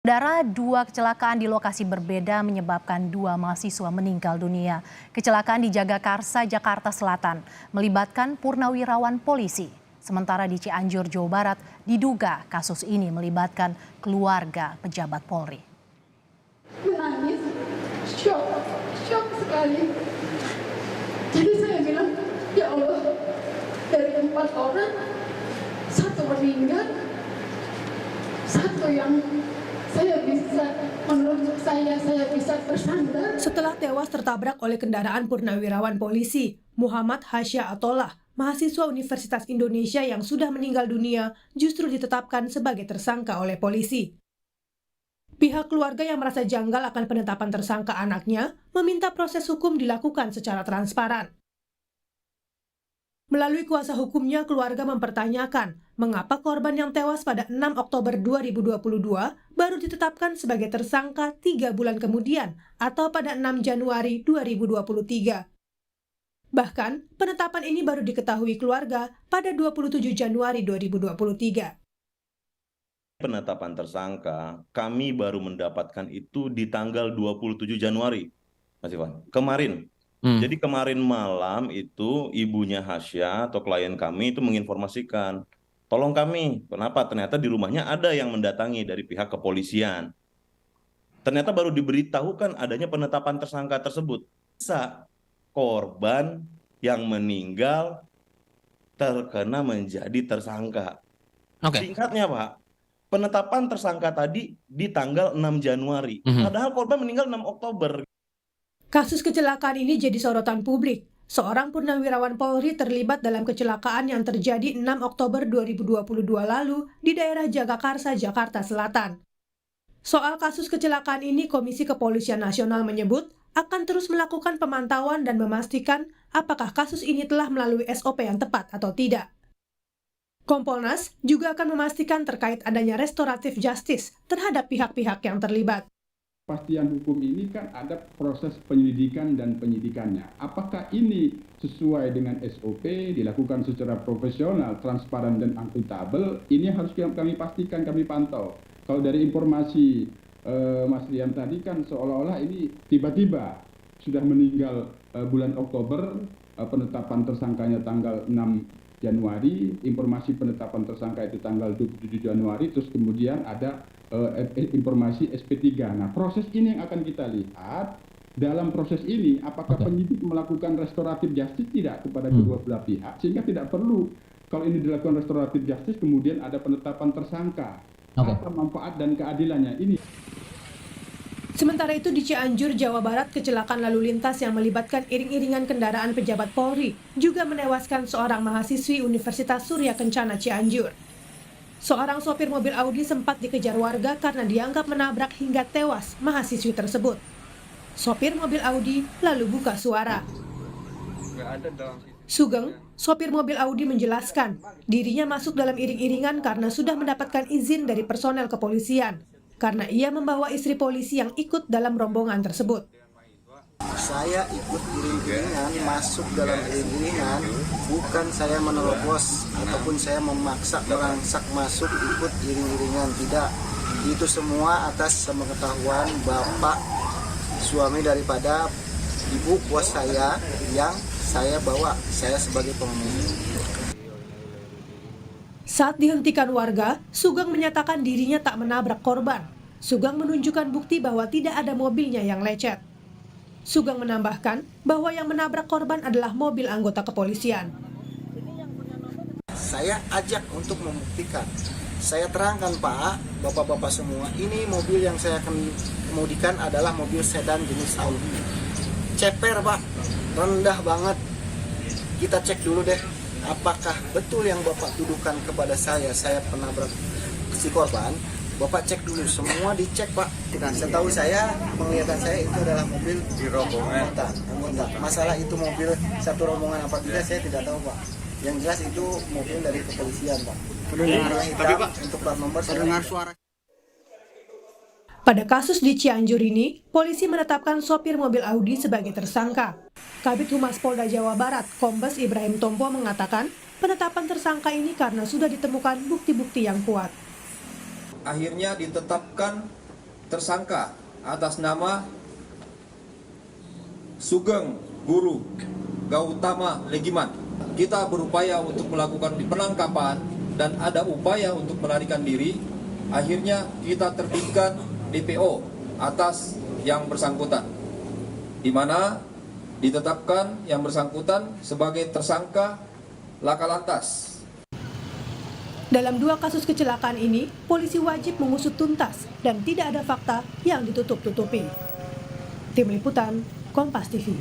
Saudara, dua kecelakaan di lokasi berbeda menyebabkan dua mahasiswa meninggal dunia. Kecelakaan di Jagakarsa, Jakarta Selatan, melibatkan purnawirawan polisi. Sementara di Cianjur, Jawa Barat, diduga kasus ini melibatkan keluarga pejabat Polri. Menangis, shock sekali. Jadi saya bilang, ya Allah, dari 4 orang, 1 meninggal, 1 yang menurut saya bisa bersandar. Setelah tewas tertabrak oleh kendaraan purnawirawan polisi, Muhammad Hasya Atollah, mahasiswa Universitas Indonesia yang sudah meninggal dunia, justru ditetapkan sebagai tersangka oleh polisi. Pihak keluarga yang merasa janggal akan penetapan tersangka anaknya, meminta proses hukum dilakukan secara transparan. Melalui kuasa hukumnya, keluarga mempertanyakan mengapa korban yang tewas pada 6 Oktober 2022 baru ditetapkan sebagai tersangka 3 bulan kemudian atau pada 6 Januari 2023. Bahkan, penetapan ini baru diketahui keluarga pada 27 Januari 2023. Penetapan tersangka, kami baru mendapatkan itu di tanggal 27 Januari, Mas Iwan, kemarin. Jadi kemarin malam itu ibunya Hasya atau klien kami itu menginformasikan, tolong kami, kenapa? Ternyata di rumahnya ada yang mendatangi dari pihak kepolisian. Ternyata baru diberitahukan adanya penetapan tersangka tersebut. Bisa korban yang meninggal terkena menjadi tersangka. Singkatnya Pak, penetapan tersangka tadi di tanggal 6 Januari. Padahal korban meninggal 6 Oktober. Kasus kecelakaan ini jadi sorotan publik. Seorang purnawirawan Polri terlibat dalam kecelakaan yang terjadi 6 Oktober 2022 lalu di daerah Jagakarsa, Jakarta Selatan. Soal kasus kecelakaan ini, Komisi Kepolisian Nasional menyebut akan terus melakukan pemantauan dan memastikan apakah kasus ini telah melalui SOP yang tepat atau tidak. Kompolnas juga akan memastikan terkait adanya restoratif justice terhadap pihak-pihak yang terlibat. Kepastian hukum ini kan ada proses penyelidikan dan penyidikannya. Apakah ini sesuai dengan SOP, dilakukan secara profesional, transparan dan akuntabel? Ini harus kami pastikan, kami pantau. Kalau dari informasi Mas Rian tadi kan seolah-olah ini tiba-tiba sudah meninggal bulan Oktober, penetapan tersangkanya tanggal 6 Januari, informasi penetapan tersangka itu tanggal 27 Januari, terus kemudian ada informasi SP3. Nah, proses ini yang akan kita lihat. Dalam proses ini, apakah penyidik melakukan restoratif justice tidak kepada kedua belah pihak, sehingga tidak perlu kalau ini dilakukan restoratif justice kemudian ada penetapan tersangka. Apa manfaat dan keadilannya ini? Sementara itu di Cianjur, Jawa Barat, kecelakaan lalu lintas yang melibatkan iring-iringan kendaraan pejabat Polri juga menewaskan seorang mahasiswi Universitas Surya Kencana Cianjur. Seorang sopir mobil Audi sempat dikejar warga karena dianggap menabrak hingga tewas mahasiswi tersebut. Sopir mobil Audi lalu buka suara. Sugeng, sopir mobil Audi menjelaskan dirinya masuk dalam iring-iringan karena sudah mendapatkan izin dari personel kepolisian, karena ia membawa istri polisi yang ikut dalam rombongan tersebut. Saya ikut iring-iringan, masuk dalam iring-iringan, bukan saya menerobos ataupun saya memaksa merangsak masuk ikut iring-iringan, tidak. Itu semua atas pengetahuan Bapak suami daripada ibu bos saya yang saya bawa, saya sebagai pengemudi. Saat dihentikan warga, Sugeng menyatakan dirinya tak menabrak korban. Sugeng menunjukkan bukti bahwa tidak ada mobilnya yang lecet. Sugeng menambahkan bahwa yang menabrak korban adalah mobil anggota kepolisian. Saya ajak untuk membuktikan. Saya terangkan, Pak, Bapak-bapak semua, ini mobil yang saya kemudikan adalah mobil sedan jenis Audi. Ceper, Pak, rendah banget. Kita cek dulu deh, apakah betul yang Bapak tuduhkan kepada saya penabrak si korban. Bapak cek dulu, semua dicek Pak. Dan setahu saya, penglihatan saya itu adalah mobil di rombongan. Masalah itu mobil satu rombongan apa tidak, saya tidak tahu Pak. Yang jelas itu mobil dari kepolisian Pak. Tapi Pak, untuk plat nomor saya dengar suara. Pada kasus di Cianjur ini, polisi menetapkan sopir mobil Audi sebagai tersangka. Kabid Humas Polda Jawa Barat, Kombes Ibrahim Tompo mengatakan, penetapan tersangka ini karena sudah ditemukan bukti-bukti yang kuat. Akhirnya ditetapkan tersangka atas nama Sugeng Guru Gautama Legiman. Kita berupaya untuk melakukan penangkapan dan ada upaya untuk melarikan diri. Akhirnya kita terbitkan DPO atas yang bersangkutan, di mana ditetapkan yang bersangkutan sebagai tersangka laka lantas. Dalam 2 kasus kecelakaan ini, polisi wajib mengusut tuntas dan tidak ada fakta yang ditutup-tutupi. Tim Liputan, Kompas TV.